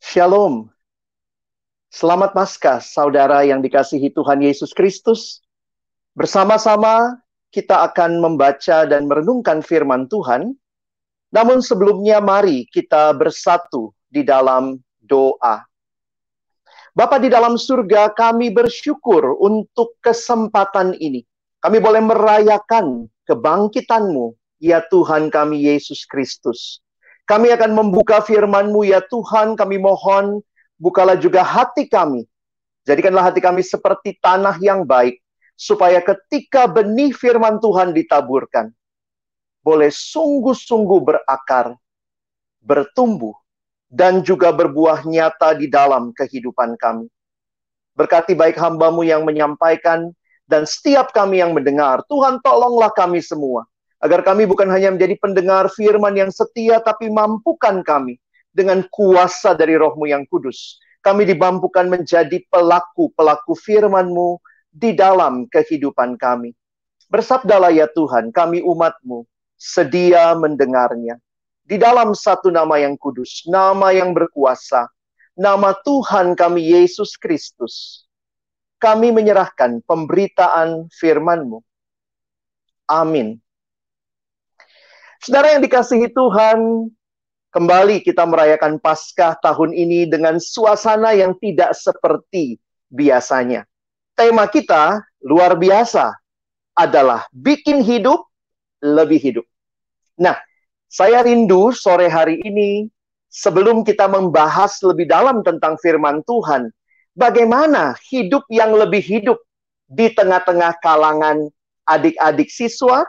Shalom, selamat Paskah saudara yang dikasihi Tuhan Yesus Kristus. Bersama-sama kita akan membaca dan merenungkan firman Tuhan. Namun sebelumnya mari kita bersatu di dalam doa. Bapa di dalam surga, kami bersyukur untuk kesempatan ini. Kami boleh merayakan kebangkitan-Mu, ya Tuhan kami Yesus Kristus. Kami akan membuka firman-Mu, ya Tuhan, kami mohon, bukalah juga hati kami. Jadikanlah hati kami seperti tanah yang baik, supaya ketika benih firman Tuhan ditaburkan, boleh sungguh-sungguh berakar, bertumbuh, dan juga berbuah nyata di dalam kehidupan kami. Berkati baik hamba-Mu yang menyampaikan, dan setiap kami yang mendengar. Tuhan, tolonglah kami semua, agar kami bukan hanya menjadi pendengar firman yang setia, tapi mampukan kami dengan kuasa dari Roh-Mu yang kudus. Kami dimampukan menjadi pelaku-pelaku firman-Mu di dalam kehidupan kami. Bersabdalah ya Tuhan, kami umat-Mu sedia mendengarnya. Di dalam satu nama yang kudus, nama yang berkuasa, nama Tuhan kami Yesus Kristus, kami menyerahkan pemberitaan firman-Mu. Amin. Saudara yang dikasihi Tuhan, kembali kita merayakan Paskah tahun ini dengan suasana yang tidak seperti biasanya. Tema kita luar biasa adalah bikin hidup lebih hidup. Nah, saya rindu sore hari ini, sebelum kita membahas lebih dalam tentang firman Tuhan, bagaimana hidup yang lebih hidup di tengah-tengah kalangan adik-adik siswa,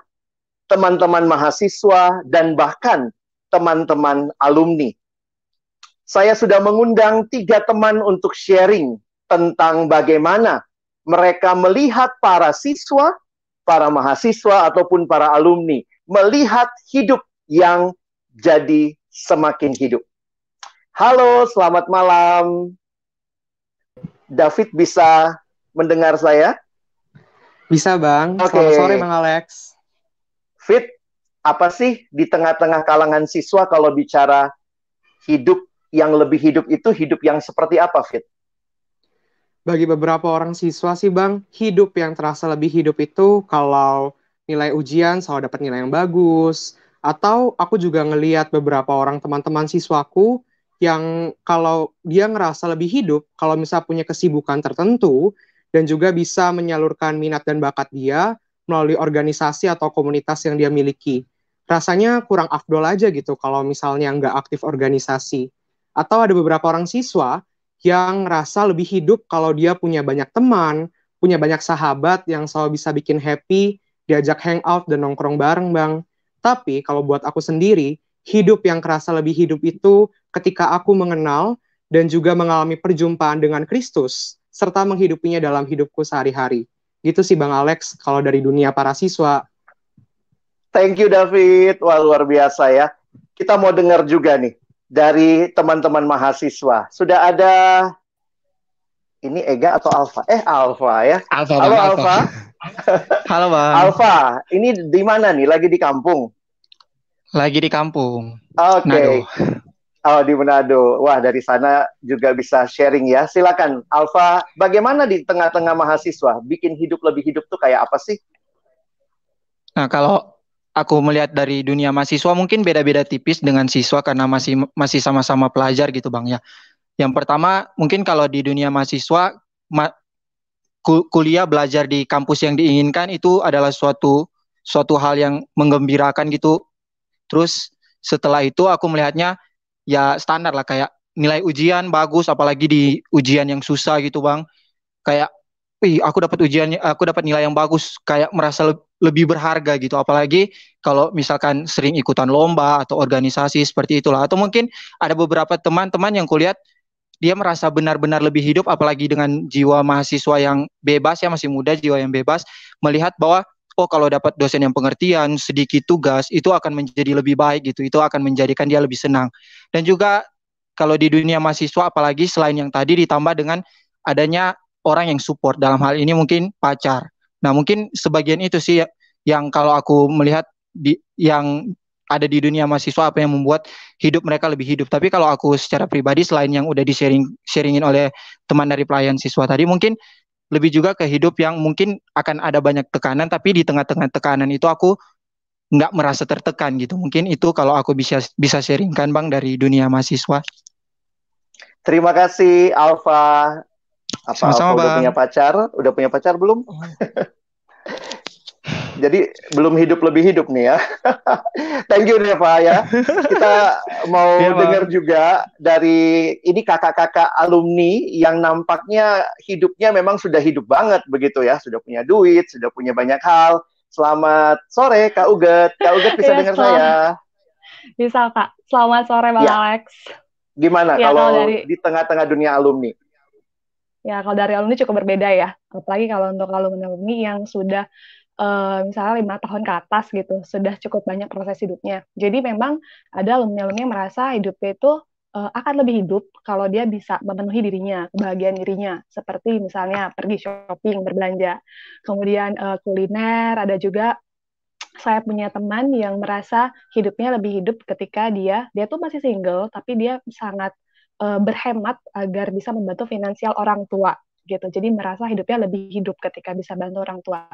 teman-teman mahasiswa, dan bahkan teman-teman alumni. Saya sudah mengundang 3 teman untuk sharing tentang bagaimana mereka melihat para siswa, para mahasiswa, ataupun para alumni, melihat hidup yang jadi semakin hidup. Halo, selamat malam. David bisa mendengar saya? Bisa, Bang. Oke. Selamat sore, Bang Alex. Fit, apa sih di tengah-tengah kalangan siswa kalau bicara hidup yang lebih hidup itu hidup yang seperti apa, Fit? Bagi beberapa orang siswa sih, Bang, hidup yang terasa lebih hidup itu kalau nilai ujian selalu dapat nilai yang bagus, atau aku juga ngelihat beberapa orang teman-teman siswaku yang kalau dia ngerasa lebih hidup, kalau misalnya punya kesibukan tertentu, dan juga bisa menyalurkan minat dan bakat dia melalui organisasi atau komunitas yang dia miliki. Rasanya kurang afdol aja gitu kalau misalnya nggak aktif organisasi. Atau ada beberapa orang siswa yang ngerasa lebih hidup kalau dia punya banyak teman, punya banyak sahabat yang selalu bisa bikin happy, diajak hangout dan nongkrong bareng, Bang. Tapi kalau buat aku sendiri, hidup yang kerasa lebih hidup itu ketika aku mengenal dan juga mengalami perjumpaan dengan Kristus, serta menghidupinya dalam hidupku sehari-hari. Gitu sih Bang Alex, kalau dari dunia para siswa. Thank you, David. Wah, luar biasa ya. Kita mau dengar juga nih dari teman-teman mahasiswa. Sudah ada, ini Ega atau Alfa? Alfa ya. Alfa, Halo, Bang, Alfa. Halo, Bang. Alfa, ini di mana nih? Lagi di kampung? Lagi di kampung. Oke. Manado. Oh, di Manado. Wah, dari sana juga bisa sharing ya. Silakan, Alfa. Bagaimana di tengah-tengah mahasiswa? Bikin hidup lebih hidup tuh kayak apa sih? Nah, kalau aku melihat dari dunia mahasiswa mungkin beda-beda tipis dengan siswa karena masih sama-sama pelajar gitu, Bang ya. Yang pertama, mungkin kalau di dunia mahasiswa kuliah belajar di kampus yang diinginkan itu adalah suatu hal yang menggembirakan gitu. Terus setelah itu aku melihatnya ya standar lah, kayak nilai ujian bagus, apalagi di ujian yang susah gitu, Bang. Kayak aku dapat nilai yang bagus, kayak merasa lebih berharga gitu. Apalagi kalau misalkan sering ikutan lomba atau organisasi seperti itulah. Atau mungkin ada beberapa teman-teman yang kulihat dia merasa benar-benar lebih hidup, apalagi dengan jiwa mahasiswa yang bebas ya, masih muda, jiwa yang bebas, melihat bahwa kalau dapat dosen yang pengertian, sedikit tugas, itu akan menjadi lebih baik gitu. Itu akan menjadikan dia lebih senang. Dan juga kalau di dunia mahasiswa, apalagi selain yang tadi, ditambah dengan adanya orang yang support, dalam hal ini mungkin pacar. Nah, mungkin sebagian itu sih yang kalau aku melihat yang ada di dunia mahasiswa, apa yang membuat hidup mereka lebih hidup. Tapi kalau aku secara pribadi, selain yang udah sharingin oleh teman dari pelayan siswa tadi, mungkin lebih juga ke hidup yang mungkin akan ada banyak tekanan, tapi di tengah-tengah tekanan itu aku nggak merasa tertekan gitu. Mungkin itu kalau aku bisa sharingkan Bang dari dunia mahasiswa. Terima kasih Alfa. Apa Sama-sama Alfa udah Bang. punya pacar? Udah punya pacar belum? Jadi belum lebih hidup nih ya. Thank you Neva ya. Kita mau Iya dengar Bang. juga dari ini kakak-kakak alumni yang nampaknya hidupnya memang sudah hidup banget begitu ya. Sudah punya duit, sudah punya banyak hal. Selamat sore Kak Uget. Kak Uget bisa Iya, dengar saya? bisa Kak. Selamat sore Bang Ya, Alex. gimana Ya kalau kalau dari di tengah-tengah dunia alumni? alumni cukup berbeda ya. Apalagi kalau untuk alumni yang sudah misalnya 5 tahun ke atas gitu, sudah cukup banyak proses hidupnya. Jadi memang ada alumni-alumni yang merasa hidupnya itu akan lebih hidup kalau dia bisa memenuhi dirinya, kebahagiaan dirinya. Seperti misalnya pergi shopping, berbelanja. Kemudian kuliner, ada juga saya punya teman yang merasa hidupnya lebih hidup ketika dia tuh masih single, tapi dia sangat berhemat agar bisa membantu finansial orang tua gitu. Jadi merasa hidupnya lebih hidup ketika bisa bantu orang tua.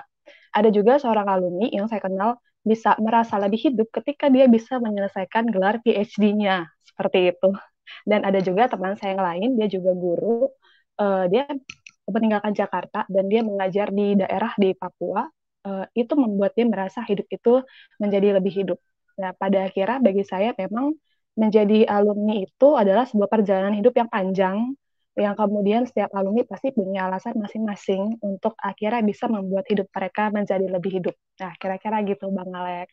Ada juga seorang alumni yang saya kenal bisa merasa lebih hidup ketika dia bisa menyelesaikan gelar PhD-nya seperti itu. Dan ada juga teman saya yang lain, dia juga guru, dia meninggalkan Jakarta dan dia mengajar di daerah di Papua. Itu membuat dia merasa hidup itu menjadi lebih hidup. Nah, pada akhirnya bagi saya memang menjadi alumni itu adalah sebuah perjalanan hidup yang panjang, yang kemudian setiap alumni pasti punya alasan masing-masing untuk akhirnya bisa membuat hidup mereka menjadi lebih hidup. Nah, kira-kira gitu Bang Alex.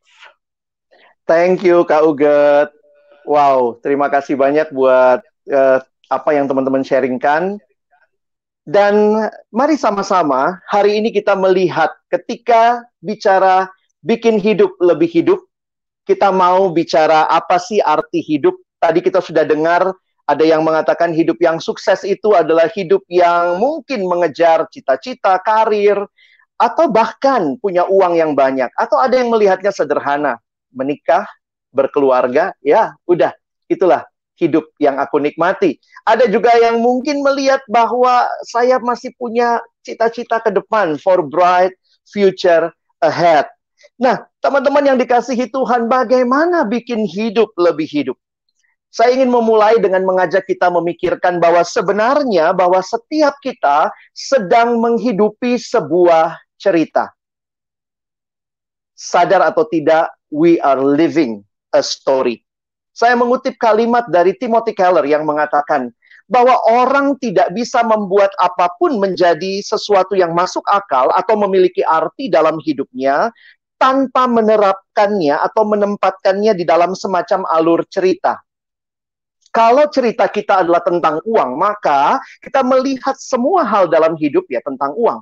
Thank you Kak Uget. Wow, terima kasih banyak buat apa yang teman-teman sharingkan. Dan mari sama-sama hari ini kita melihat ketika bicara bikin hidup lebih hidup, kita mau bicara apa sih arti hidup. Tadi kita sudah dengar ada yang mengatakan hidup yang sukses itu adalah hidup yang mungkin mengejar cita-cita, karir, atau bahkan punya uang yang banyak. Atau ada yang melihatnya sederhana, menikah, berkeluarga, ya udah, itulah hidup yang aku nikmati. Ada juga yang mungkin melihat bahwa saya masih punya cita-cita ke depan, for bright future ahead. Nah, teman-teman yang dikasihi Tuhan, bagaimana bikin hidup lebih hidup? Saya ingin memulai dengan mengajak kita memikirkan bahwa sebenarnya bahwa setiap kita sedang menghidupi sebuah cerita. Sadar atau tidak, we are living a story. Saya mengutip kalimat dari Timothy Keller yang mengatakan bahwa orang tidak bisa membuat apapun menjadi sesuatu yang masuk akal atau memiliki arti dalam hidupnya tanpa menerapkannya atau menempatkannya di dalam semacam alur cerita. Kalau cerita kita adalah tentang uang, maka kita melihat semua hal dalam hidup ya tentang uang.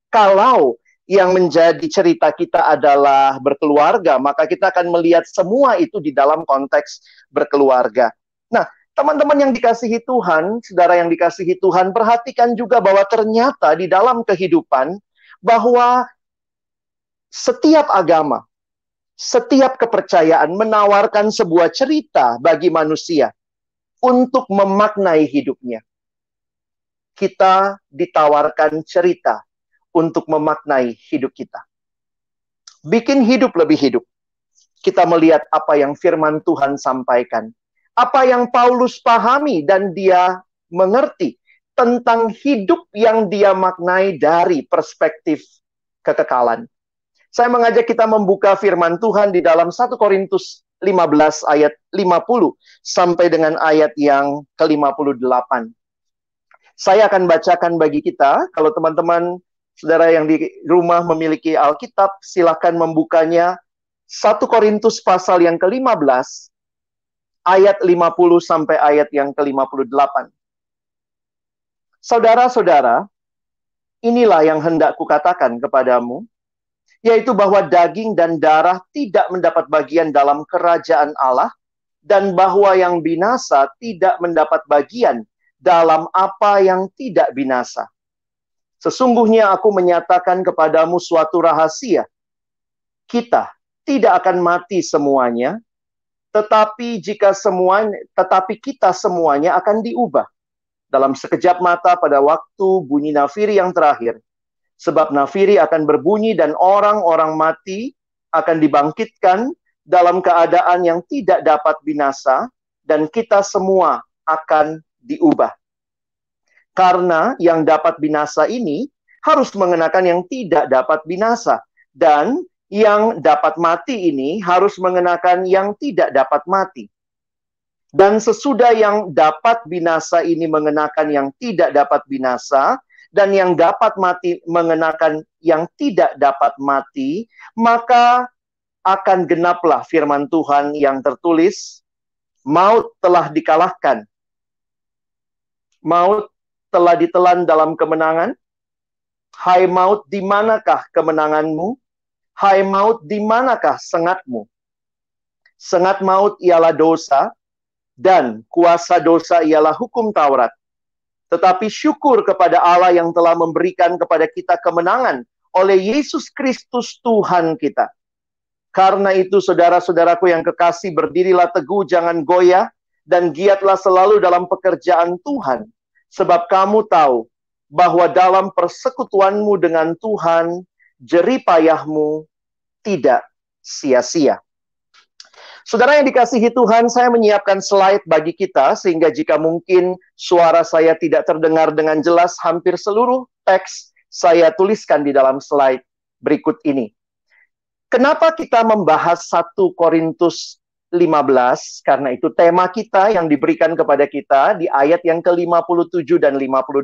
Kalau yang menjadi cerita kita adalah berkeluarga, maka kita akan melihat semua itu di dalam konteks berkeluarga. Nah, teman-teman yang dikasihi Tuhan, saudara yang dikasihi Tuhan, perhatikan juga bahwa ternyata di dalam kehidupan, bahwa setiap agama, setiap kepercayaan menawarkan sebuah cerita bagi manusia untuk memaknai hidupnya. Kita ditawarkan cerita untuk memaknai hidup kita. Bikin hidup lebih hidup. Kita melihat apa yang firman Tuhan sampaikan. Apa yang Paulus pahami dan dia mengerti tentang hidup yang dia maknai dari perspektif kekekalan. Saya mengajak kita membuka firman Tuhan di dalam 1 Korintus 15 ayat 50 sampai dengan ayat yang ke-58. Saya akan bacakan bagi kita, kalau teman-teman saudara yang di rumah memiliki Alkitab, silakan membukanya. 1 Korintus pasal yang ke-15, ayat 50 sampai ayat yang ke-58. Saudara-saudara, inilah yang hendak kukatakan kepadamu, yaitu bahwa daging dan darah tidak mendapat bagian dalam kerajaan Allah, dan bahwa yang binasa tidak mendapat bagian dalam apa yang tidak binasa. Sesungguhnya aku menyatakan kepadamu suatu rahasia. Kita tidak akan mati semuanya, tetapi kita semuanya akan diubah dalam sekejap mata pada waktu bunyi nafiri yang terakhir. Sebab nafiri akan berbunyi dan orang-orang mati akan dibangkitkan dalam keadaan yang tidak dapat binasa, dan kita semua akan diubah. Karena yang dapat binasa ini harus mengenakan yang tidak dapat binasa, dan yang dapat mati ini harus mengenakan yang tidak dapat mati. Dan sesudah yang dapat binasa ini mengenakan yang tidak dapat binasa, dan yang dapat mati mengenakan yang tidak dapat mati, maka akan genaplah firman Tuhan yang tertulis, maut telah dikalahkan. Maut telah ditelan dalam kemenangan. Hai maut, di manakah kemenanganmu? Hai maut, di manakah sengatmu? Sengat maut ialah dosa, dan kuasa dosa ialah hukum Taurat. Tetapi syukur kepada Allah yang telah memberikan kepada kita kemenangan oleh Yesus Kristus Tuhan kita. Karena itu, saudara-saudaraku yang kekasih, berdirilah teguh, jangan goyah, dan giatlah selalu dalam pekerjaan Tuhan. Sebab kamu tahu bahwa dalam persekutuanmu dengan Tuhan, jerih payahmu tidak sia-sia. Saudara yang dikasihi Tuhan, saya menyiapkan slide bagi kita, sehingga jika mungkin suara saya tidak terdengar dengan jelas, hampir seluruh teks saya tuliskan di dalam slide berikut ini. Kenapa kita membahas 1 Korintus 15? Karena itu tema kita yang diberikan kepada kita di ayat yang ke-57 dan 58.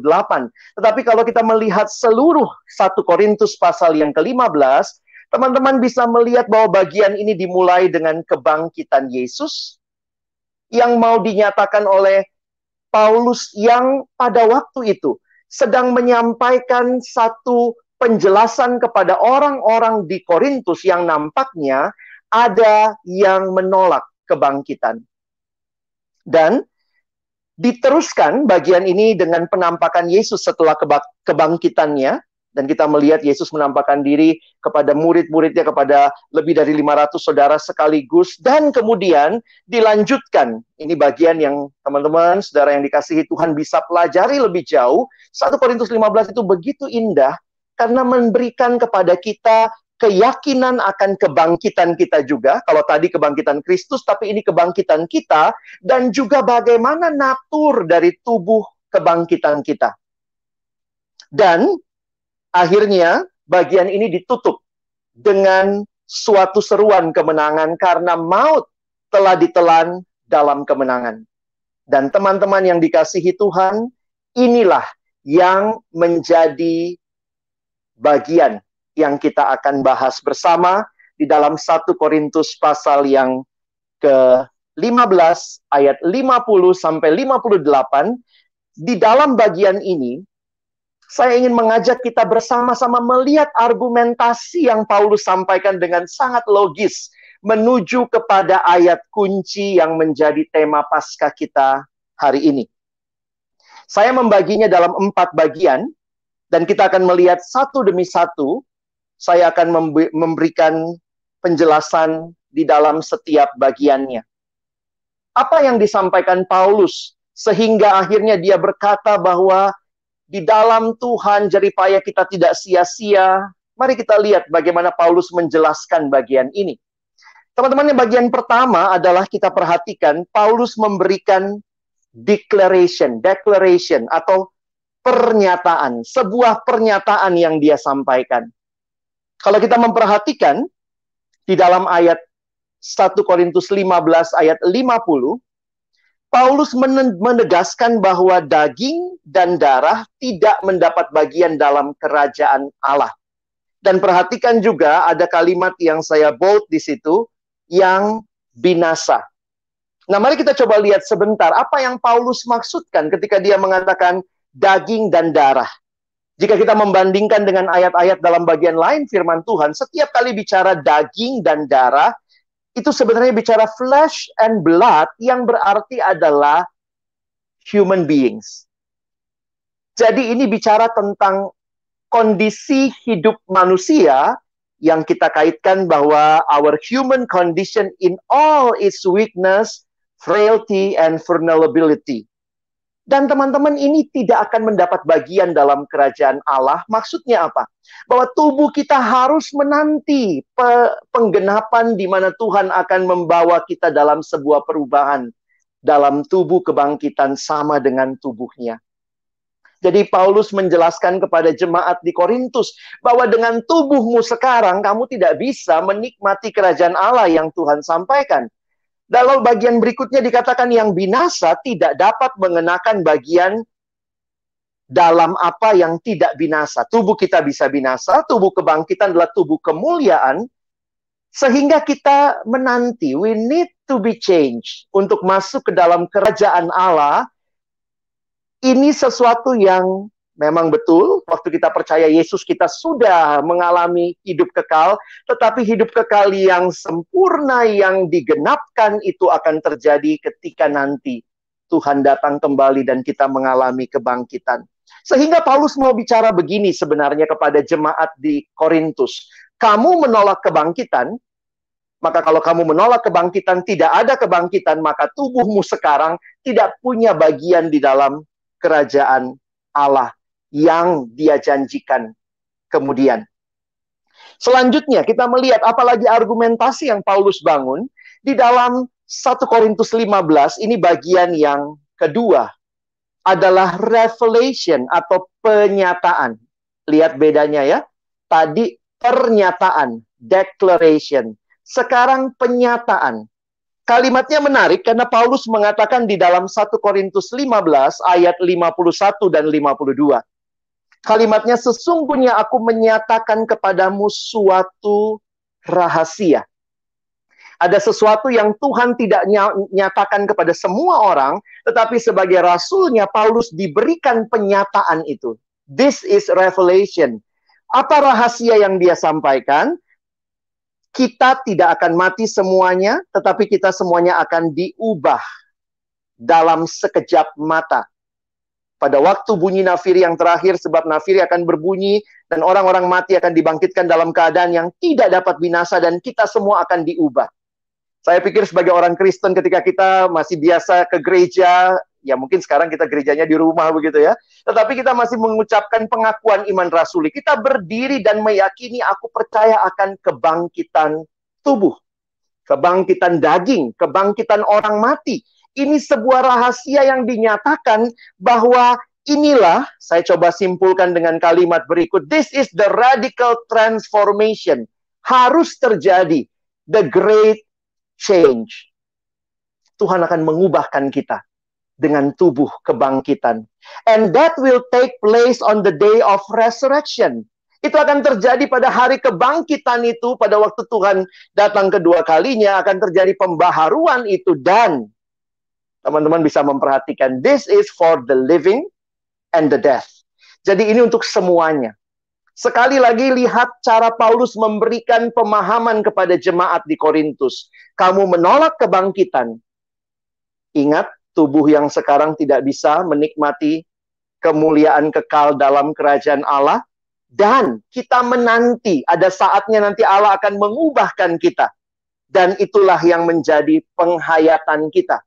Tetapi kalau kita melihat seluruh 1 Korintus pasal yang ke-15, teman-teman bisa melihat bahwa bagian ini dimulai dengan kebangkitan Yesus yang mau dinyatakan oleh Paulus yang pada waktu itu sedang menyampaikan satu penjelasan kepada orang-orang di Korintus yang nampaknya ada yang menolak kebangkitan. Dan diteruskan bagian ini dengan penampakan Yesus setelah kebangkitannya. Dan kita melihat Yesus menampakkan diri kepada murid-muridnya, kepada lebih dari 500 saudara sekaligus. Dan kemudian dilanjutkan. Ini bagian yang teman-teman, saudara yang dikasihi Tuhan bisa pelajari lebih jauh. 1 Korintus 15 itu begitu indah karena memberikan kepada kita keyakinan akan kebangkitan kita juga. Kalau tadi kebangkitan Kristus, tapi ini kebangkitan kita. Dan juga bagaimana natur dari tubuh kebangkitan kita. Dan akhirnya bagian ini ditutup dengan suatu seruan kemenangan karena maut telah ditelan dalam kemenangan. Dan teman-teman yang dikasihi Tuhan, inilah yang menjadi bagian yang kita akan bahas bersama di dalam 1 Korintus pasal yang ke-15 ayat 50 sampai 58. Di dalam bagian ini saya ingin mengajak kita bersama-sama melihat argumentasi yang Paulus sampaikan dengan sangat logis menuju kepada ayat kunci yang menjadi tema Paskah kita hari ini. Saya membaginya dalam 4 bagian dan kita akan melihat satu demi satu. Saya akan memberikan penjelasan di dalam setiap bagiannya. Apa yang disampaikan Paulus sehingga akhirnya dia berkata bahwa di dalam Tuhan jerih payah kita tidak sia-sia. Mari kita lihat bagaimana Paulus menjelaskan bagian ini. Teman-teman, yang bagian pertama adalah kita perhatikan Paulus memberikan declaration atau pernyataan, sebuah pernyataan yang dia sampaikan. Kalau kita memperhatikan di dalam ayat 1 Korintus 15 ayat 50, Paulus menegaskan bahwa daging dan darah tidak mendapat bagian dalam kerajaan Allah. Dan perhatikan juga ada kalimat yang saya bold di situ, yang binasa. Nah, mari kita coba lihat sebentar apa yang Paulus maksudkan ketika dia mengatakan daging dan darah. Jika kita membandingkan dengan ayat-ayat dalam bagian lain firman Tuhan, setiap kali bicara daging dan darah, itu sebenarnya bicara flesh and blood yang berarti adalah human beings. Jadi ini bicara tentang kondisi hidup manusia yang kita kaitkan bahwa our human condition in all its weakness, frailty, and vulnerability. Dan teman-teman, ini tidak akan mendapat bagian dalam kerajaan Allah. Maksudnya apa? Bahwa tubuh kita harus menanti penggenapan di mana Tuhan akan membawa kita dalam sebuah perubahan. Dalam tubuh kebangkitan sama dengan tubuhnya. Jadi Paulus menjelaskan kepada jemaat di Korintus bahwa dengan tubuhmu sekarang, kamu tidak bisa menikmati kerajaan Allah yang Tuhan sampaikan. Dalam bagian berikutnya dikatakan yang binasa tidak dapat mengenakan bagian dalam apa yang tidak binasa. Tubuh kita bisa binasa, tubuh kebangkitan adalah tubuh kemuliaan, sehingga kita menanti, we need to be changed untuk masuk ke dalam kerajaan Allah. Ini sesuatu yang memang betul, waktu kita percaya Yesus kita sudah mengalami hidup kekal, tetapi hidup kekal yang sempurna, yang digenapkan itu akan terjadi ketika nanti Tuhan datang kembali dan kita mengalami kebangkitan. Sehingga Paulus mau bicara begini sebenarnya kepada jemaat di Korintus. Kamu menolak kebangkitan, maka kalau kamu menolak kebangkitan, tidak ada kebangkitan, maka tubuhmu sekarang tidak punya bagian di dalam kerajaan Allah yang Dia janjikan kemudian. Selanjutnya kita melihat apalagi argumentasi yang Paulus bangun di dalam 1 Korintus 15, ini bagian yang kedua adalah revelation atau penyataan. Lihat bedanya ya. Tadi pernyataan, declaration. Sekarang penyataan. Kalimatnya menarik karena Paulus mengatakan di dalam 1 Korintus 15 ayat 51 dan 52. Kalimatnya, sesungguhnya aku menyatakan kepadamu suatu rahasia. Ada sesuatu yang Tuhan tidak nyatakan kepada semua orang, tetapi sebagai rasulnya Paulus diberikan penyataan itu. This is revelation. Apa rahasia yang dia sampaikan? Kita tidak akan mati semuanya, tetapi kita semuanya akan diubah dalam sekejap mata. Pada waktu bunyi nafiri yang terakhir, sebab nafiri akan berbunyi, dan orang-orang mati akan dibangkitkan dalam keadaan yang tidak dapat binasa, dan kita semua akan diubah. Saya pikir sebagai orang Kristen ketika kita masih biasa ke gereja, ya mungkin sekarang kita gerejanya di rumah begitu ya, tetapi kita masih mengucapkan pengakuan iman rasuli. Kita berdiri dan meyakini, aku percaya akan kebangkitan tubuh, kebangkitan daging, kebangkitan orang mati. Ini sebuah rahasia yang dinyatakan bahwa inilah, saya coba simpulkan dengan kalimat berikut, this is the radical transformation. Harus terjadi, the great change. Tuhan akan mengubahkan kita dengan tubuh kebangkitan. And that will take place on the day of resurrection. Itu akan terjadi pada hari kebangkitan itu, pada waktu Tuhan datang kedua kalinya, akan terjadi pembaharuan itu. Dan teman-teman bisa memperhatikan, this is for the living and the death. Jadi ini untuk semuanya. Sekali lagi lihat cara Paulus memberikan pemahaman kepada jemaat di Korintus. Kamu menolak kebangkitan. Ingat, tubuh yang sekarang tidak bisa menikmati kemuliaan kekal dalam kerajaan Allah. Dan kita menanti, ada saatnya nanti Allah akan mengubahkan kita. Dan itulah yang menjadi penghayatan kita.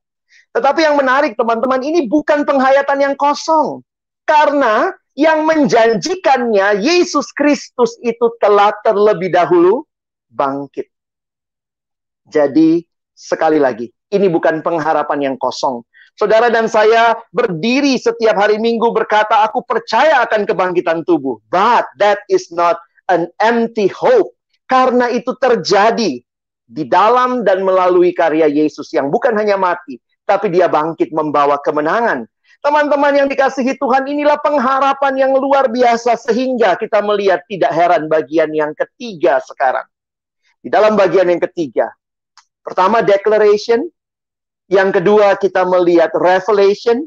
Tetapi yang menarik teman-teman, ini bukan penghayatan yang kosong. Karena yang menjanjikannya, Yesus Kristus itu telah terlebih dahulu bangkit. Jadi sekali lagi, ini bukan pengharapan yang kosong. Saudara dan saya berdiri setiap hari Minggu berkata, aku percaya akan kebangkitan tubuh. But that is not an empty hope. Karena itu terjadi di dalam dan melalui karya Yesus yang bukan hanya mati, tapi dia bangkit membawa kemenangan. Teman-teman yang dikasihi Tuhan, inilah pengharapan yang luar biasa sehingga kita melihat tidak heran bagian yang ketiga sekarang. Di dalam bagian yang ketiga, pertama declaration, yang kedua kita melihat revelation,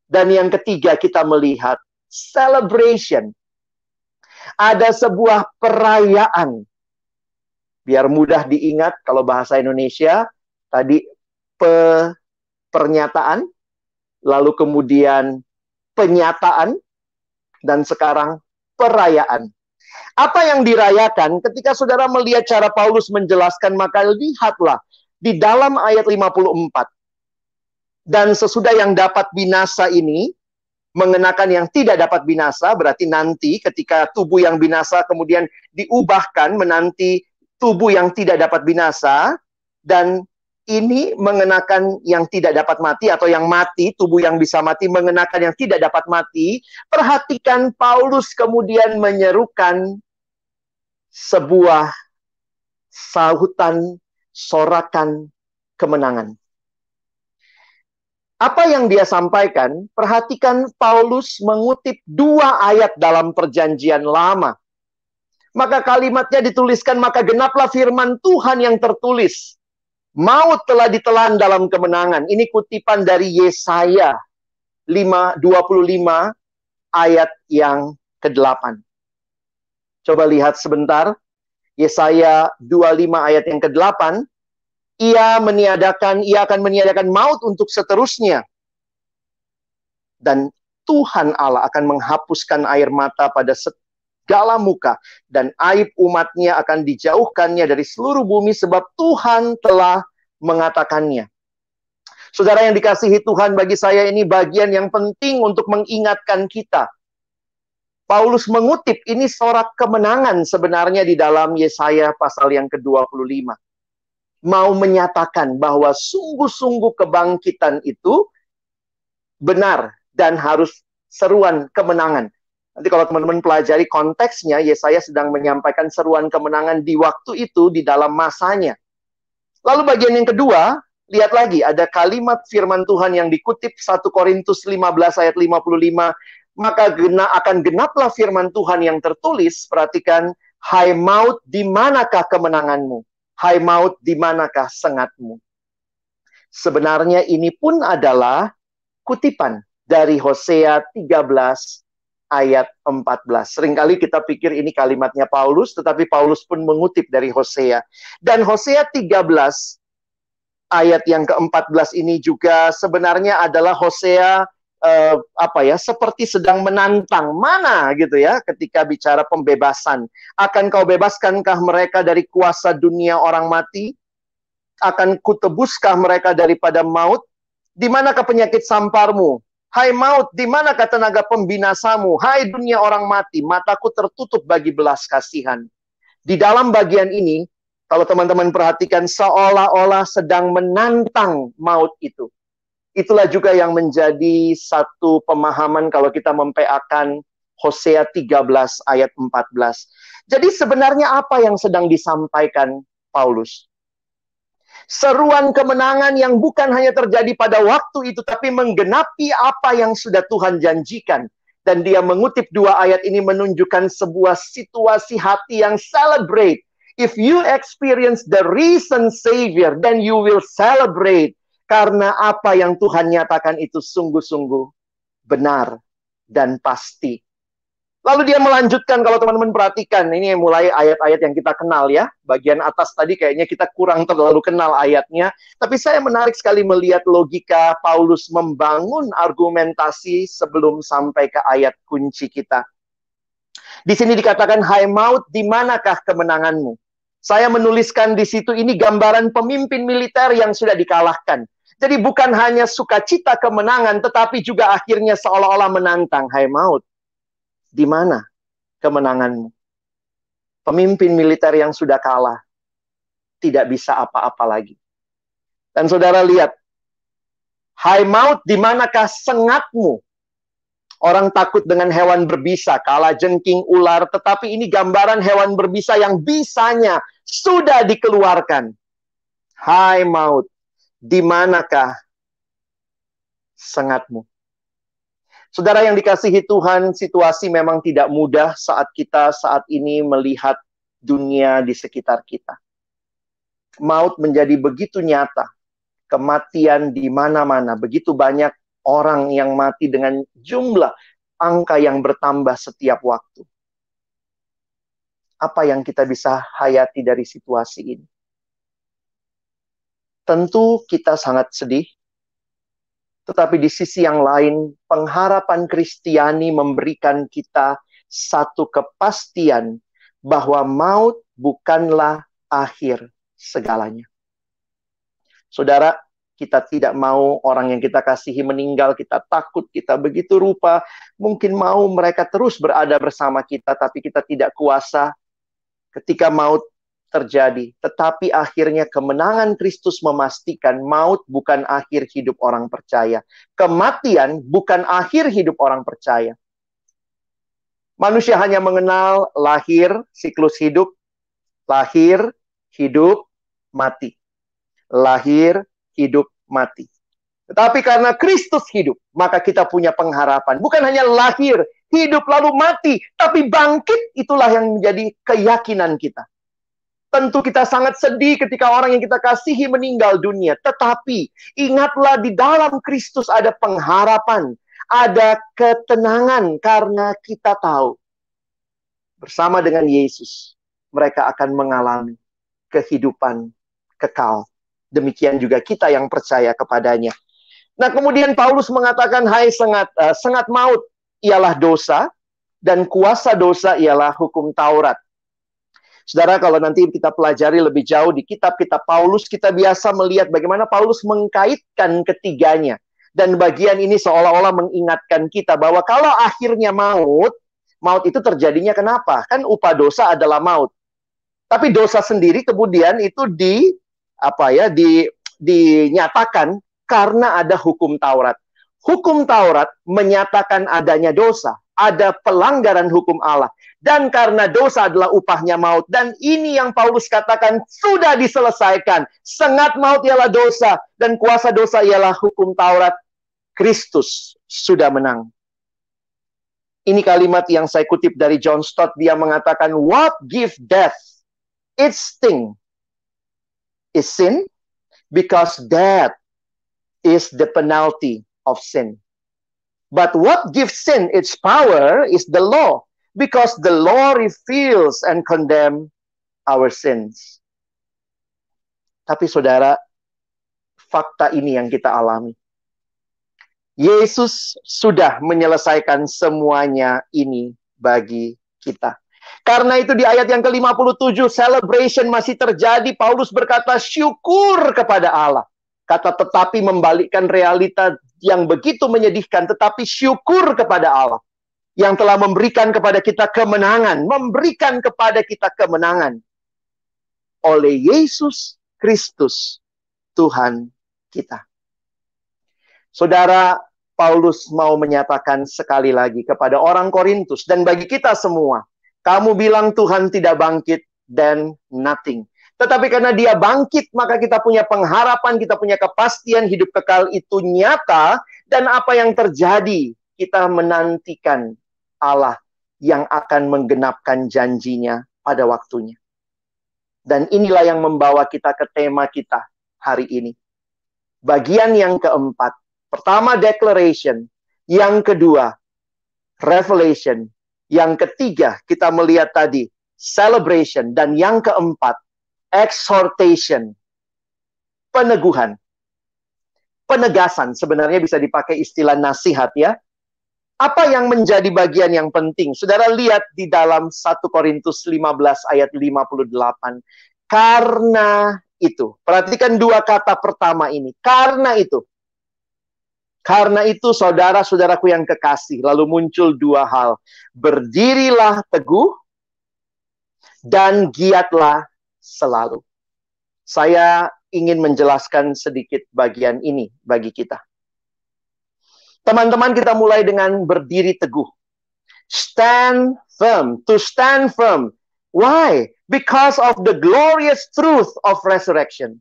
dan yang ketiga kita melihat celebration. Ada sebuah perayaan. Biar mudah diingat kalau bahasa Indonesia, tadi pernyataan, lalu kemudian penyataan, dan sekarang perayaan. Apa yang dirayakan ketika saudara melihat cara Paulus menjelaskan, maka lihatlah di dalam ayat 54. Dan sesudah yang dapat binasa ini, mengenakan yang tidak dapat binasa, berarti nanti ketika tubuh yang binasa kemudian diubahkan menanti tubuh yang tidak dapat binasa, dan ini mengenakan yang tidak dapat mati, atau yang mati, tubuh yang bisa mati, mengenakan yang tidak dapat mati. Perhatikan Paulus kemudian menyerukan sebuah sahutan, sorakan kemenangan. Apa yang dia sampaikan? Perhatikan Paulus mengutip 2 ayat dalam perjanjian lama. Maka kalimatnya dituliskan, maka genaplah firman Tuhan yang tertulis. Maut telah ditelan dalam kemenangan. Ini kutipan dari Yesaya 25 ayat yang ke-8. Coba lihat sebentar. Yesaya 25 ayat yang ke-8. Ia akan meniadakan maut untuk seterusnya. Dan Tuhan Allah akan menghapuskan air mata pada segala muka, dan aib umatnya akan dijauhkannya dari seluruh bumi, sebab Tuhan telah mengatakannya. Saudara yang dikasihi Tuhan, bagi saya ini bagian yang penting untuk mengingatkan kita. Paulus mengutip ini sorak kemenangan sebenarnya di dalam Yesaya pasal yang ke-25. Mau menyatakan bahwa sungguh-sungguh kebangkitan itu benar dan harus seruan kemenangan. Nanti kalau teman-teman pelajari konteksnya, Yesaya sedang menyampaikan seruan kemenangan di waktu itu, di dalam masanya. Lalu bagian yang kedua, lihat lagi, ada kalimat firman Tuhan yang dikutip 1 Korintus 15 ayat 55. Maka akan genaplah firman Tuhan yang tertulis, perhatikan, hai maut, di manakah kemenanganmu? Hai maut, di manakah sengatmu? Sebenarnya ini pun adalah kutipan dari Hosea 13 ayat 14. Seringkali kita pikir ini kalimatnya Paulus, tetapi Paulus pun mengutip dari Hosea. Dan Hosea 13 ayat yang ke-14 ini juga sebenarnya adalah Hosea seperti sedang menantang, mana gitu ya, ketika bicara pembebasan. Akan kau bebaskankah mereka dari kuasa dunia orang mati? Akan kutebuskah mereka daripada maut? Di manakah penyakit samparmu? Hai maut, di manakah tenaga pembinasamu? Hai dunia orang mati, mataku tertutup bagi belas kasihan. Di dalam bagian ini, kalau teman-teman perhatikan, seolah-olah sedang menantang maut itu. Itulah juga yang menjadi satu pemahaman kalau kita mempeakan Hosea 13 ayat 14. Jadi sebenarnya apa yang sedang disampaikan Paulus? Seruan kemenangan yang bukan hanya terjadi pada waktu itu, tapi menggenapi apa yang sudah Tuhan janjikan. Dan dia mengutip 2 ayat ini menunjukkan sebuah situasi hati yang celebrate. If you experience the risen Savior, then you will celebrate. Karena apa yang Tuhan nyatakan itu sungguh-sungguh benar dan pasti. Lalu dia melanjutkan, kalau teman-teman perhatikan, ini mulai ayat-ayat yang kita kenal ya. Bagian atas tadi kayaknya kita kurang terlalu kenal ayatnya. Tapi saya menarik sekali melihat logika Paulus membangun argumentasi sebelum sampai ke ayat kunci kita. Di sini dikatakan, hai maut, di manakah kemenanganmu? Saya menuliskan di situ, ini gambaran pemimpin militer yang sudah dikalahkan. Jadi bukan hanya sukacita kemenangan, tetapi juga akhirnya seolah-olah menantang, hai maut, di mana kemenanganmu? Pemimpin militer yang sudah kalah tidak bisa apa-apa lagi. Dan saudara lihat, hai maut, di manakah sengatmu? Orang takut dengan hewan berbisa, kala jengking, ular, tetapi ini gambaran hewan berbisa yang bisanya sudah dikeluarkan. Hai maut, di manakah sengatmu? Saudara yang dikasihi Tuhan, situasi memang tidak mudah saat kita saat ini melihat dunia di sekitar kita. Maut menjadi begitu nyata. Kematian di mana-mana. Begitu banyak orang yang mati dengan jumlah angka yang bertambah setiap waktu. Apa yang kita bisa hayati dari situasi ini? Tentu kita sangat sedih. Tetapi di sisi yang lain, pengharapan Kristiani memberikan kita satu kepastian bahwa maut bukanlah akhir segalanya. Saudara, kita tidak mau orang yang kita kasihi meninggal, kita takut, kita begitu rupa, mungkin mau mereka terus berada bersama kita, tapi kita tidak kuasa ketika maut terjadi. Tetapi akhirnya kemenangan Kristus memastikan maut bukan akhir hidup orang percaya. Kematian bukan akhir hidup orang percaya. Manusia hanya mengenal lahir, siklus hidup, lahir, hidup, mati. Lahir, hidup, mati. Tetapi karena Kristus hidup, maka kita punya pengharapan. Bukan hanya lahir, hidup, lalu mati, tapi bangkit, itulah yang menjadi keyakinan kita. Tentu kita sangat sedih ketika orang yang kita kasihi meninggal dunia. Tetapi ingatlah di dalam Kristus ada pengharapan, ada ketenangan karena kita tahu bersama dengan Yesus mereka akan mengalami kehidupan kekal. Demikian juga kita yang percaya kepadanya. Nah, kemudian Paulus mengatakan, hai sengat maut ialah dosa, dan kuasa dosa ialah hukum Taurat. Saudara, kalau nanti kita pelajari lebih jauh di kitab-kitab Paulus, kita biasa melihat bagaimana Paulus mengkaitkan ketiganya. Dan bagian ini seolah-olah mengingatkan kita bahwa kalau akhirnya maut itu terjadinya kenapa? Kan upah dosa adalah maut. Tapi dosa sendiri kemudian itu dinyatakan karena ada hukum Taurat. Hukum Taurat menyatakan adanya dosa, ada pelanggaran hukum Allah. Dan karena dosa adalah upahnya maut. Dan ini yang Paulus katakan sudah diselesaikan. Sengat maut ialah dosa, dan kuasa dosa ialah hukum Taurat. Kristus sudah menang. Ini kalimat yang saya kutip dari John Stott. Dia mengatakan, what give death its sting is sin, because death is the penalty of sin. But what gives sin its power is the law, because the law reveals and condemns our sins. Tapi saudara, fakta ini yang kita alami. Yesus sudah menyelesaikan semuanya ini bagi kita. Karena itu di ayat yang ke-57, celebration masih terjadi. Paulus berkata, syukur kepada Allah. Kata tetapi membalikkan realita yang begitu menyedihkan. Tetapi syukur kepada Allah yang telah memberikan kepada kita kemenangan. Memberikan kepada kita kemenangan. Oleh Yesus Kristus, Tuhan kita. Saudara, Paulus mau menyatakan sekali lagi kepada orang Korintus dan bagi kita semua. Kamu bilang Tuhan tidak bangkit, then nothing. Tetapi karena dia bangkit, maka kita punya pengharapan, kita punya kepastian hidup kekal itu nyata. Dan apa yang terjadi? Kita menantikan Allah yang akan menggenapkan janjinya pada waktunya. Dan inilah yang membawa kita ke tema kita hari ini. Bagian yang keempat. Pertama, declaration. Yang kedua, revelation. Yang ketiga, kita melihat tadi, celebration. Dan yang keempat, exhortation. Peneguhan. Penegasan. Sebenarnya bisa dipakai istilah nasihat ya. Apa yang menjadi bagian yang penting? Saudara lihat di dalam 1 Korintus 15 ayat 58. Karena itu. Perhatikan dua kata pertama ini. Karena itu. Karena itu saudara-saudaraku yang kekasih, lalu muncul dua hal. Berdirilah teguh dan giatlah selalu. Saya ingin menjelaskan sedikit bagian ini bagi kita. Teman-teman, kita mulai dengan berdiri teguh. Stand firm, to stand firm. Why? Because of the glorious truth of resurrection.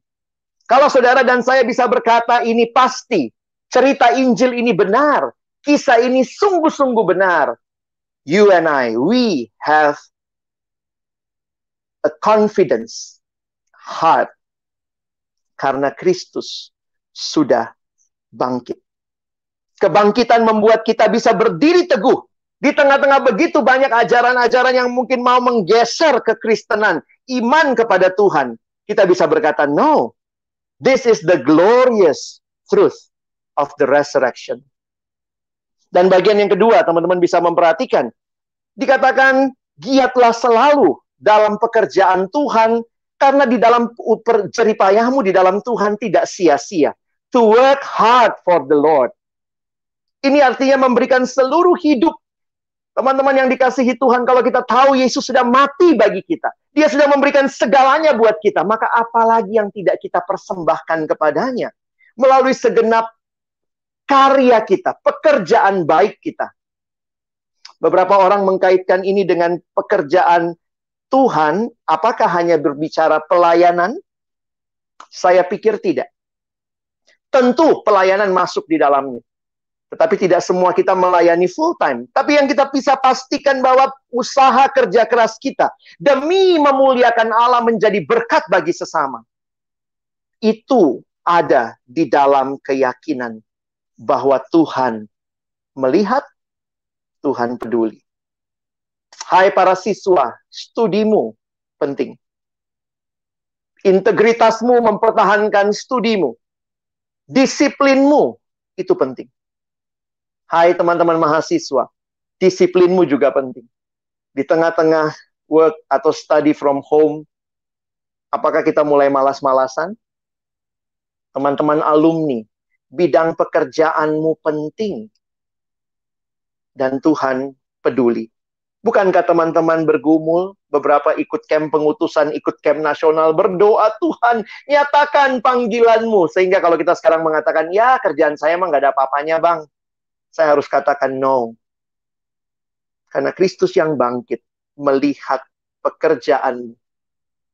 Kalau saudara dan saya bisa berkata ini pasti, cerita Injil ini benar. Kisah ini sungguh-sungguh benar. You and I, we have a confidence heart. Karena Kristus sudah bangkit. Kebangkitan membuat kita bisa berdiri teguh. Di tengah-tengah begitu banyak ajaran-ajaran yang mungkin mau menggeser kekristenan. Iman kepada Tuhan. Kita bisa berkata, no. This is the glorious truth of the resurrection. Dan bagian yang kedua, teman-teman bisa memperhatikan. Dikatakan, giatlah selalu dalam pekerjaan Tuhan, karena di dalam jeripayahmu di dalam Tuhan tidak sia-sia. To work hard for the Lord. Ini artinya memberikan seluruh hidup. Teman-teman yang dikasihi Tuhan, kalau kita tahu Yesus sudah mati bagi kita, Dia sudah memberikan segalanya buat kita, maka apalagi yang tidak kita persembahkan kepadanya melalui segenap karya kita, pekerjaan baik kita. Beberapa orang mengkaitkan ini dengan pekerjaan Tuhan. Apakah hanya berbicara pelayanan? Saya pikir tidak. Tentu pelayanan masuk di dalamnya. Tetapi tidak semua kita melayani full time. Tapi yang kita bisa pastikan bahwa usaha kerja keras kita demi memuliakan Allah menjadi berkat bagi sesama. Itu ada di dalam keyakinan bahwa Tuhan melihat, Tuhan peduli. Hai para siswa, studimu penting. Integritasmu mempertahankan studimu. Disiplinmu itu penting. Hai teman-teman mahasiswa, disiplinmu juga penting. Di tengah-tengah work atau study from home, apakah kita mulai malas-malasan? Teman-teman alumni, bidang pekerjaanmu penting. Dan Tuhan peduli. Bukankah teman-teman bergumul, beberapa ikut camp pengutusan, ikut camp nasional, berdoa, Tuhan nyatakan panggilanmu. Sehingga kalau kita sekarang mengatakan, ya kerjaan saya emang gak ada apa-apanya bang. Saya harus katakan no. Karena Kristus yang bangkit melihat pekerjaan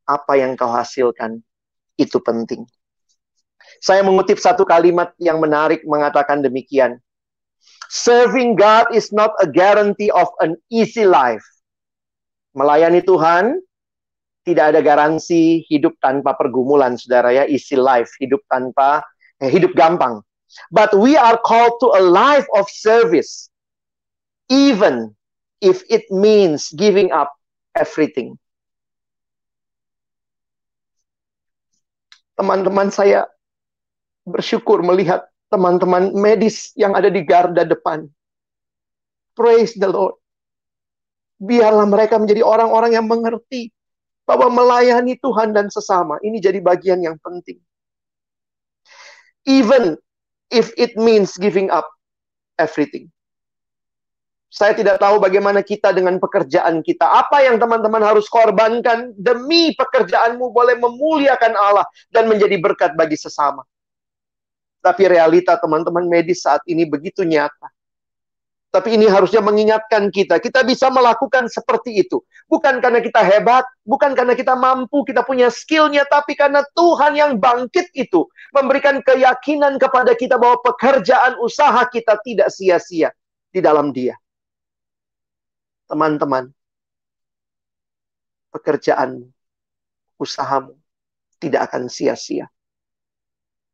apa yang kau hasilkan, itu penting. Saya mengutip satu kalimat yang menarik mengatakan demikian. Serving God is not a guarantee of an easy life. Melayani Tuhan tidak ada garansi hidup tanpa pergumulan, saudara ya. Easy life, hidup gampang. But we are called to a life of service, even if it means giving up everything. Teman-teman, saya bersyukur melihat teman-teman medis yang ada di garda depan. Praise the Lord. Biarlah mereka menjadi orang-orang yang mengerti bahwa melayani Tuhan dan sesama ini jadi bagian yang penting. Even if it means giving up everything. Saya tidak tahu bagaimana kita dengan pekerjaan kita. Apa yang teman-teman harus korbankan demi pekerjaanmu boleh memuliakan Allah dan menjadi berkat bagi sesama. Tapi realita teman-teman medis saat ini begitu nyata. Tapi ini harusnya mengingatkan kita. Kita bisa melakukan seperti itu. Bukan karena kita hebat, bukan karena kita mampu, kita punya skillnya, tapi karena Tuhan yang bangkit itu memberikan keyakinan kepada kita bahwa pekerjaan usaha kita tidak sia-sia di dalam Dia. Teman-teman, pekerjaan usahamu tidak akan sia-sia.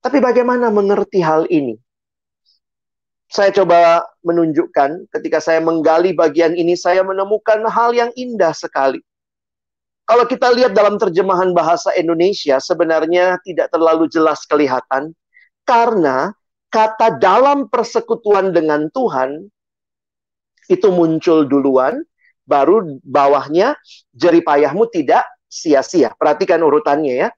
Tapi bagaimana mengerti hal ini? Saya coba menunjukkan, ketika saya menggali bagian ini, saya menemukan hal yang indah sekali. Kalau kita lihat dalam terjemahan bahasa Indonesia, sebenarnya tidak terlalu jelas kelihatan, karena kata dalam persekutuan dengan Tuhan, itu muncul duluan, baru bawahnya, jeripayahmu tidak sia-sia. Perhatikan urutannya ya.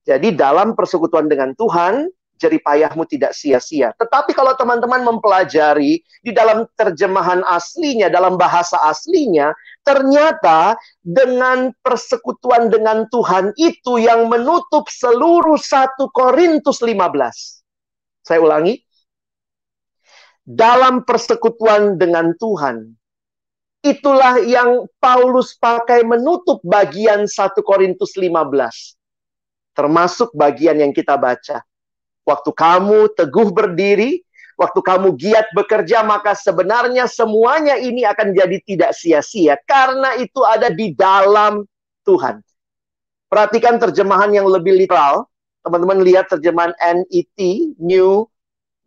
Jadi dalam persekutuan dengan Tuhan, jeripayahmu tidak sia-sia. Tetapi kalau teman-teman mempelajari di dalam terjemahan aslinya, dalam bahasa aslinya, ternyata dengan persekutuan dengan Tuhan itu yang menutup seluruh 1 Korintus 15. Saya ulangi. Dalam persekutuan dengan Tuhan, itulah yang Paulus pakai menutup bagian 1 Korintus 15. Termasuk bagian yang kita baca. Waktu kamu teguh berdiri, waktu kamu giat bekerja, maka sebenarnya semuanya ini akan jadi tidak sia-sia. Karena itu ada di dalam Tuhan. Perhatikan terjemahan yang lebih literal. Teman-teman lihat terjemahan NET, New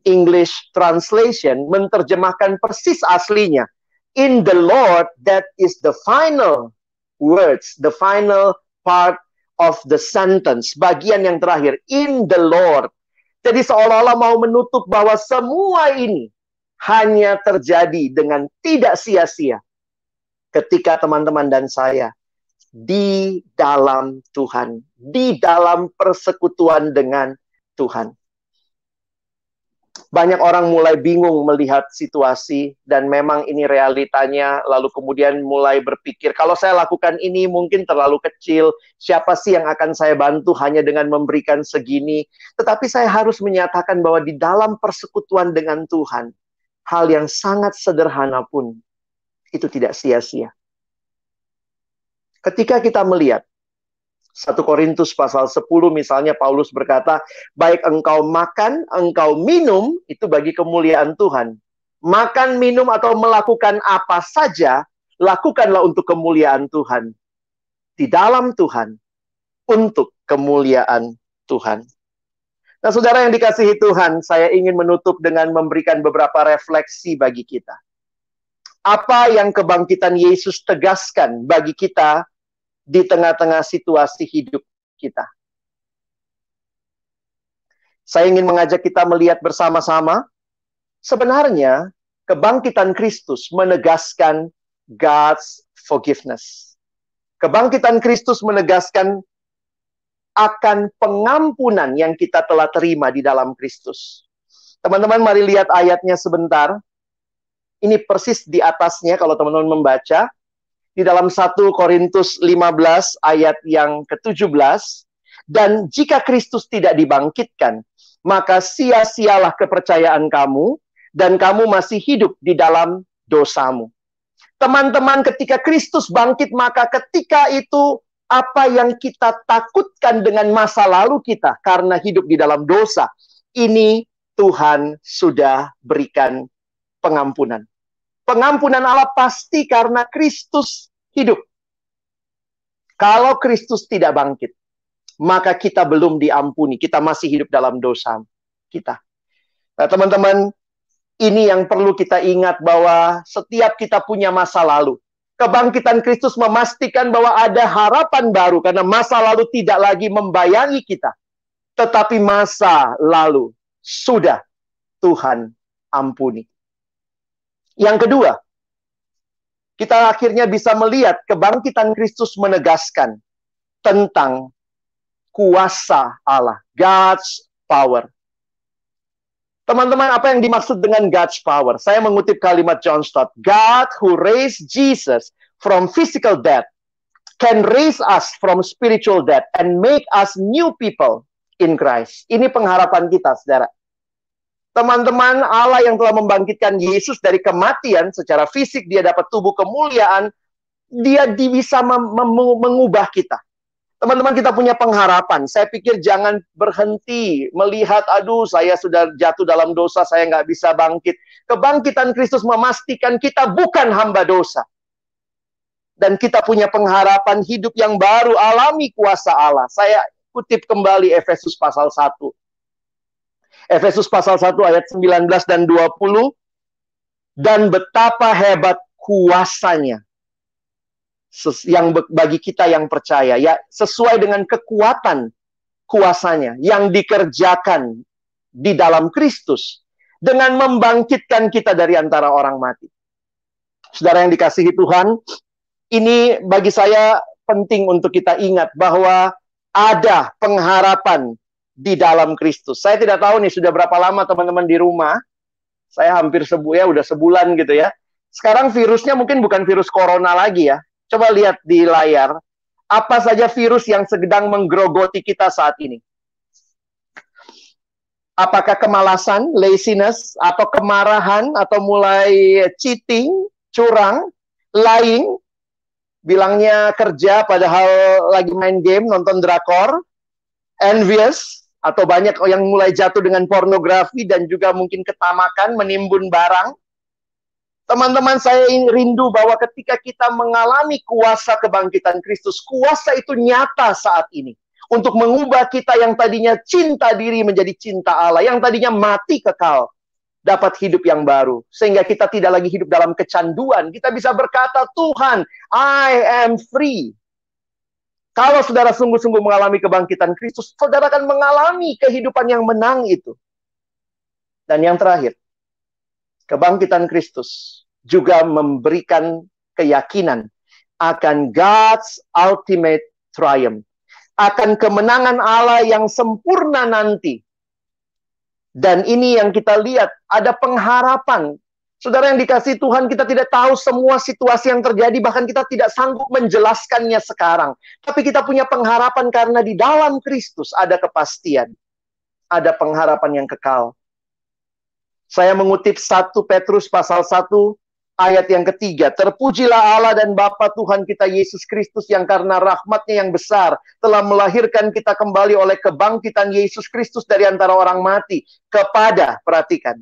English Translation, menerjemahkan persis aslinya. In the Lord, that is the final words, the final part of the sentence. Bagian yang terakhir, in the Lord. Jadi seolah-olah mau menutup bahwa semua ini hanya terjadi dengan tidak sia-sia ketika teman-teman dan saya di dalam Tuhan, di dalam persekutuan dengan Tuhan. Banyak orang mulai bingung melihat situasi, dan memang ini realitanya, lalu kemudian mulai berpikir, kalau saya lakukan ini mungkin terlalu kecil, siapa sih yang akan saya bantu hanya dengan memberikan segini. Tetapi saya harus menyatakan bahwa di dalam persekutuan dengan Tuhan, hal yang sangat sederhana pun itu tidak sia-sia. Ketika kita melihat 1 Korintus pasal 10 misalnya, Paulus berkata, baik engkau makan, engkau minum, itu bagi kemuliaan Tuhan. Makan, minum, atau melakukan apa saja, lakukanlah untuk kemuliaan Tuhan. Di dalam Tuhan, untuk kemuliaan Tuhan. Nah, saudara yang dikasihi Tuhan, saya ingin menutup dengan memberikan beberapa refleksi bagi kita. Apa yang kebangkitan Yesus tegaskan bagi kita di tengah-tengah situasi hidup kita? Saya ingin mengajak kita melihat bersama-sama, sebenarnya kebangkitan Kristus menegaskan God's forgiveness. Kebangkitan Kristus menegaskan akan pengampunan yang kita telah terima di dalam Kristus. Teman-teman, mari lihat ayatnya sebentar. Ini persis di atasnya kalau teman-teman membaca. Di dalam 1 Korintus 15 ayat yang ke-17. Dan jika Kristus tidak dibangkitkan, maka sia-sialah kepercayaan kamu, dan kamu masih hidup di dalam dosamu. Teman-teman, ketika Kristus bangkit, maka ketika itu apa yang kita takutkan dengan masa lalu kita karena hidup di dalam dosa, ini Tuhan sudah berikan pengampunan. Pengampunan Allah pasti karena Kristus hidup. Kalau Kristus tidak bangkit, maka kita belum diampuni. Kita masih hidup dalam dosa kita. Nah, teman-teman, ini yang perlu kita ingat, bahwa setiap kita punya masa lalu. Kebangkitan Kristus memastikan bahwa ada harapan baru, karena masa lalu tidak lagi membayangi kita. Tetapi masa lalu sudah Tuhan ampuni. Yang kedua, kita akhirnya bisa melihat kebangkitan Kristus menegaskan tentang kuasa Allah, God's power. Teman-teman, apa yang dimaksud dengan God's power? Saya mengutip kalimat John Stott. God who raised Jesus from physical death can raise us from spiritual death and make us new people in Christ. Ini pengharapan kita, saudara. Teman-teman, Allah yang telah membangkitkan Yesus dari kematian, secara fisik dia dapat tubuh kemuliaan, dia bisa mengubah kita. Teman-teman, kita punya pengharapan. Saya pikir jangan berhenti melihat, aduh saya sudah jatuh dalam dosa, saya nggak bisa bangkit. Kebangkitan Kristus memastikan kita bukan hamba dosa. Dan kita punya pengharapan hidup yang baru, alami kuasa Allah. Saya kutip kembali Efesus pasal 1. Efesus pasal 1 ayat 19 dan 20. Dan betapa hebat kuasanya yang bagi kita yang percaya, ya, sesuai dengan kekuatan kuasanya yang dikerjakan di dalam Kristus dengan membangkitkan kita dari antara orang mati. Saudara yang dikasihi Tuhan, ini bagi saya penting untuk kita ingat bahwa ada pengharapan di dalam Kristus. Saya tidak tahu nih sudah berapa lama teman-teman di rumah. Saya hampir udah sebulan gitu ya. Sekarang virusnya mungkin bukan virus corona lagi ya. Coba lihat di layar, apa saja virus yang sedang menggerogoti kita saat ini. Apakah kemalasan, laziness, atau kemarahan, atau mulai cheating, curang, lying, bilangnya kerja padahal lagi main game, nonton drakor, envious, atau banyak yang mulai jatuh dengan pornografi dan juga mungkin ketamakan, menimbun barang. Teman-teman, saya rindu bahwa ketika kita mengalami kuasa kebangkitan Kristus, kuasa itu nyata saat ini. Untuk mengubah kita yang tadinya cinta diri menjadi cinta Allah, yang tadinya mati kekal, dapat hidup yang baru. Sehingga kita tidak lagi hidup dalam kecanduan. Kita bisa berkata, Tuhan, I am free. Kalau saudara sungguh-sungguh mengalami kebangkitan Kristus, saudara akan mengalami kehidupan yang menang itu. Dan yang terakhir, kebangkitan Kristus juga memberikan keyakinan akan God's ultimate triumph, akan kemenangan Allah yang sempurna nanti. Dan ini yang kita lihat, ada pengharapan. Saudara yang dikasihi Tuhan, kita tidak tahu semua situasi yang terjadi, bahkan kita tidak sanggup menjelaskannya sekarang. Tapi kita punya pengharapan karena di dalam Kristus ada kepastian. Ada pengharapan yang kekal. Saya mengutip 1 Petrus pasal 1 ayat yang ketiga. Terpujilah Allah dan Bapa Tuhan kita Yesus Kristus yang karena rahmat-Nya yang besar telah melahirkan kita kembali oleh kebangkitan Yesus Kristus dari antara orang mati kepada, perhatikan,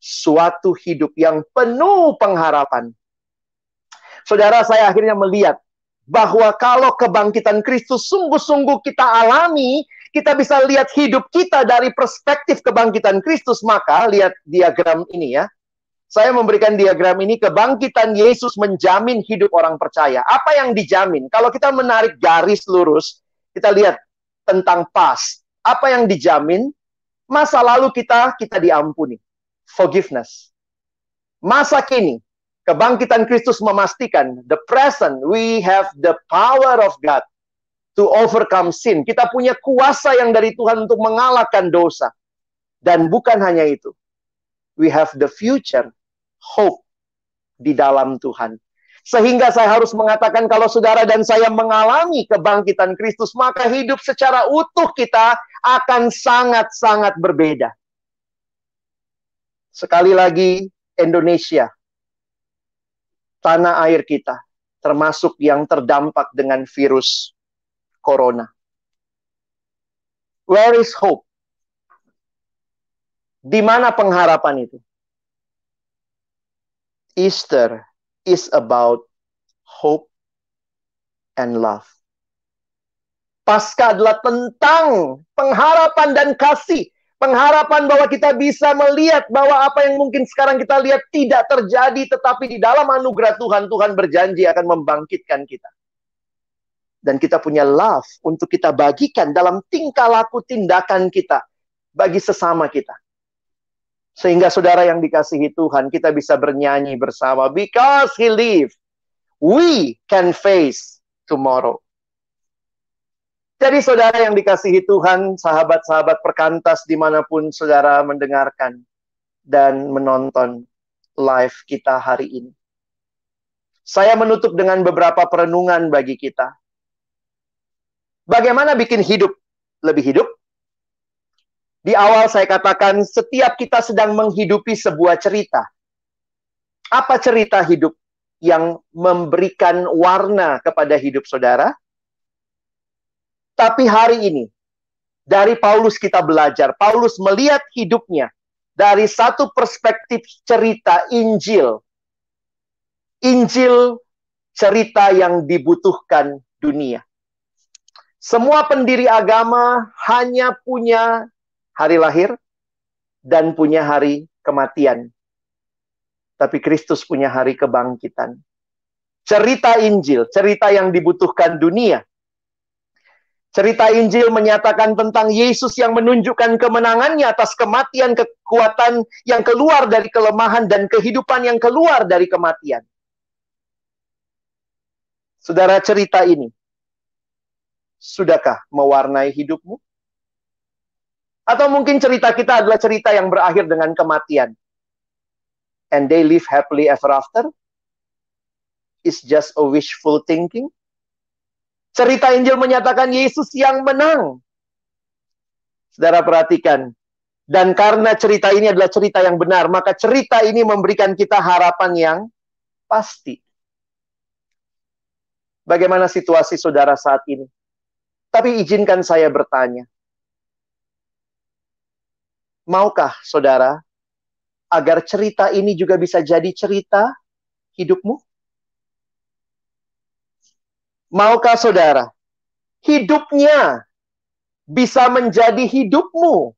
suatu hidup yang penuh pengharapan. Saudara, saya akhirnya melihat bahwa kalau kebangkitan Kristus sungguh-sungguh kita alami, kita bisa lihat hidup kita dari perspektif kebangkitan Kristus. Maka lihat diagram ini ya. Saya memberikan diagram ini, kebangkitan Yesus menjamin hidup orang percaya. Apa yang dijamin? Kalau kita menarik garis lurus, kita lihat tentang past. Apa yang dijamin? Masa lalu kita diampuni. Forgiveness. Masa kini, kebangkitan Kristus memastikan, the present, we have the power of God to overcome sin. Kita punya kuasa yang dari Tuhan untuk mengalahkan dosa. Dan bukan hanya itu. We have the future, hope di dalam Tuhan. Sehingga saya harus mengatakan kalau saudara dan saya mengalami kebangkitan Kristus, maka hidup secara utuh kita akan sangat-sangat berbeda. Sekali lagi, Indonesia, tanah air kita, termasuk yang terdampak dengan virus corona. Where is hope? Di mana pengharapan itu? Easter is about hope and love. Paskah adalah tentang pengharapan dan kasih. Pengharapan bahwa kita bisa melihat bahwa apa yang mungkin sekarang kita lihat tidak terjadi, tetapi di dalam anugerah Tuhan, Tuhan berjanji akan membangkitkan kita. Dan kita punya love untuk kita bagikan dalam tingkah laku tindakan kita bagi sesama kita. Sehingga saudara yang dikasihi Tuhan, kita bisa bernyanyi bersama. Because He lives, we can face tomorrow. Jadi saudara yang dikasihi Tuhan, sahabat-sahabat perkantas dimanapun saudara mendengarkan dan menonton live kita hari ini. Saya menutup dengan beberapa perenungan bagi kita. Bagaimana bikin hidup lebih hidup? Di awal saya katakan setiap kita sedang menghidupi sebuah cerita. Apa cerita hidup yang memberikan warna kepada hidup saudara? Tapi hari ini, dari Paulus kita belajar. Paulus melihat hidupnya dari satu perspektif cerita Injil. Injil cerita yang dibutuhkan dunia. Semua pendiri agama hanya punya hari lahir dan punya hari kematian. Tapi Kristus punya hari kebangkitan. Cerita Injil, cerita yang dibutuhkan dunia. Cerita Injil menyatakan tentang Yesus yang menunjukkan kemenangannya atas kematian, kekuatan yang keluar dari kelemahan, dan kehidupan yang keluar dari kematian. Saudara, cerita ini sudahkah mewarnai hidupmu? Atau mungkin cerita kita adalah cerita yang berakhir dengan kematian. And they live happily ever after? It's just a wishful thinking? Cerita Injil menyatakan Yesus yang menang. Saudara perhatikan. Dan karena cerita ini adalah cerita yang benar, maka cerita ini memberikan kita harapan yang pasti. Bagaimana situasi saudara saat ini? Tapi izinkan saya bertanya. Maukah saudara agar cerita ini juga bisa jadi cerita hidupmu? Maukah saudara hidupnya bisa menjadi hidupmu?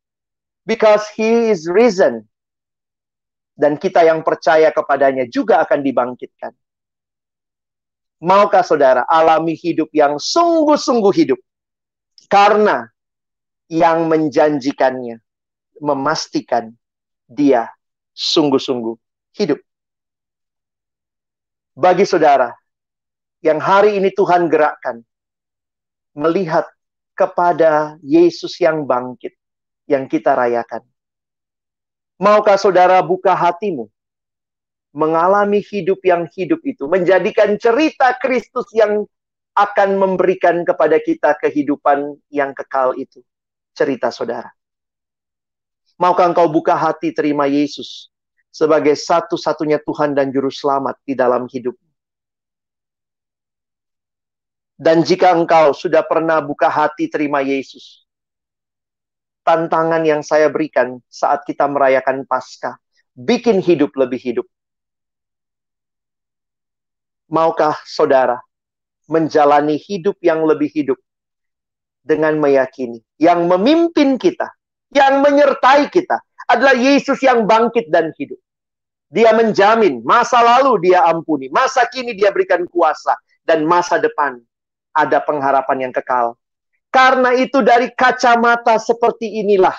Because He is risen. Dan kita yang percaya kepadanya juga akan dibangkitkan. Maukah saudara alami hidup yang sungguh-sungguh hidup? Karena yang menjanjikannya memastikan dia sungguh-sungguh hidup. Bagi saudara yang hari ini Tuhan gerakkan, melihat kepada Yesus yang bangkit, yang kita rayakan. Maukah saudara buka hatimu, mengalami hidup yang hidup itu, menjadikan cerita Kristus yang akan memberikan kepada kita kehidupan yang kekal itu. Cerita saudara. Maukah engkau buka hati terima Yesus sebagai satu-satunya Tuhan dan Juru Selamat di dalam hidupmu? Dan jika engkau sudah pernah buka hati terima Yesus, tantangan yang saya berikan saat kita merayakan Paskah, bikin hidup lebih hidup. Maukah saudara menjalani hidup yang lebih hidup dengan meyakini yang memimpin kita, yang menyertai kita adalah Yesus yang bangkit dan hidup. Dia menjamin masa lalu dia ampuni, masa kini dia berikan kuasa, dan masa depan ada pengharapan yang kekal. Karena itu dari kacamata seperti inilah,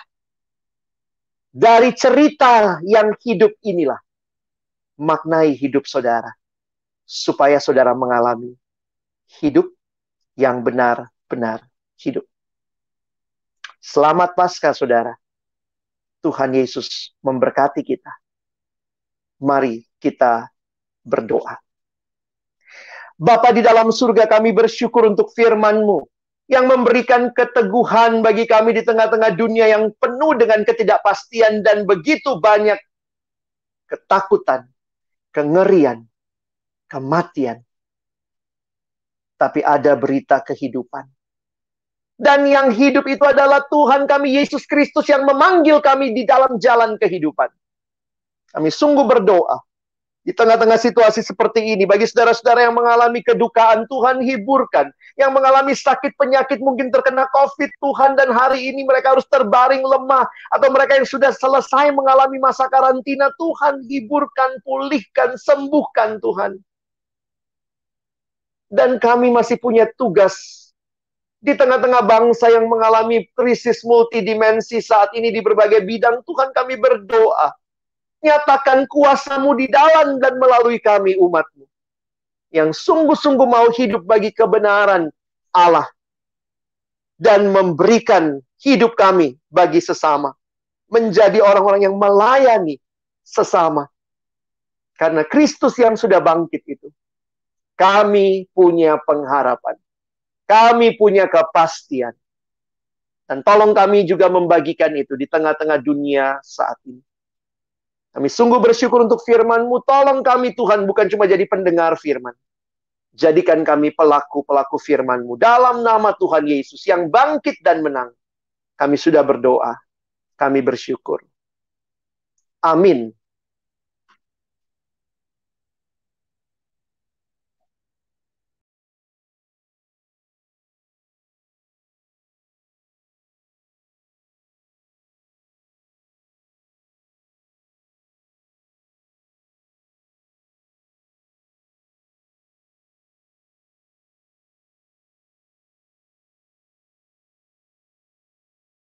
dari cerita yang hidup inilah, maknai hidup saudara, supaya saudara mengalami hidup yang benar-benar hidup. Selamat Paskah saudara. Tuhan Yesus memberkati kita. Mari kita berdoa. Bapa di dalam surga, kami bersyukur untuk firman-Mu yang memberikan keteguhan bagi kami di tengah-tengah dunia yang penuh dengan ketidakpastian dan begitu banyak ketakutan, kengerian, kematian. Tapi ada berita kehidupan. Dan yang hidup itu adalah Tuhan kami Yesus Kristus yang memanggil kami di dalam jalan kehidupan. Kami sungguh berdoa di tengah-tengah situasi seperti ini, bagi saudara-saudara yang mengalami kedukaan, Tuhan hiburkan. Yang mengalami sakit penyakit, mungkin terkena COVID, Tuhan, dan hari ini mereka harus terbaring lemah. Atau mereka yang sudah selesai mengalami masa karantina, Tuhan hiburkan, pulihkan, sembuhkan Tuhan. Dan kami masih punya tugas di tengah-tengah bangsa yang mengalami krisis multidimensi saat ini di berbagai bidang. Tuhan, kami berdoa, nyatakan kuasa-Mu di dalam dan melalui kami umat-Mu yang sungguh-sungguh mau hidup bagi kebenaran Allah dan memberikan hidup kami bagi sesama, menjadi orang-orang yang melayani sesama. Karena Kristus yang sudah bangkit itu, kami punya pengharapan, kami punya kepastian. Dan tolong kami juga membagikan itu di tengah-tengah dunia saat ini. Kami sungguh bersyukur untuk firman-Mu. Tolong kami Tuhan, bukan cuma jadi pendengar firman. Jadikan kami pelaku-pelaku firman-Mu. Dalam nama Tuhan Yesus yang bangkit dan menang. Kami sudah berdoa. Kami bersyukur. Amin.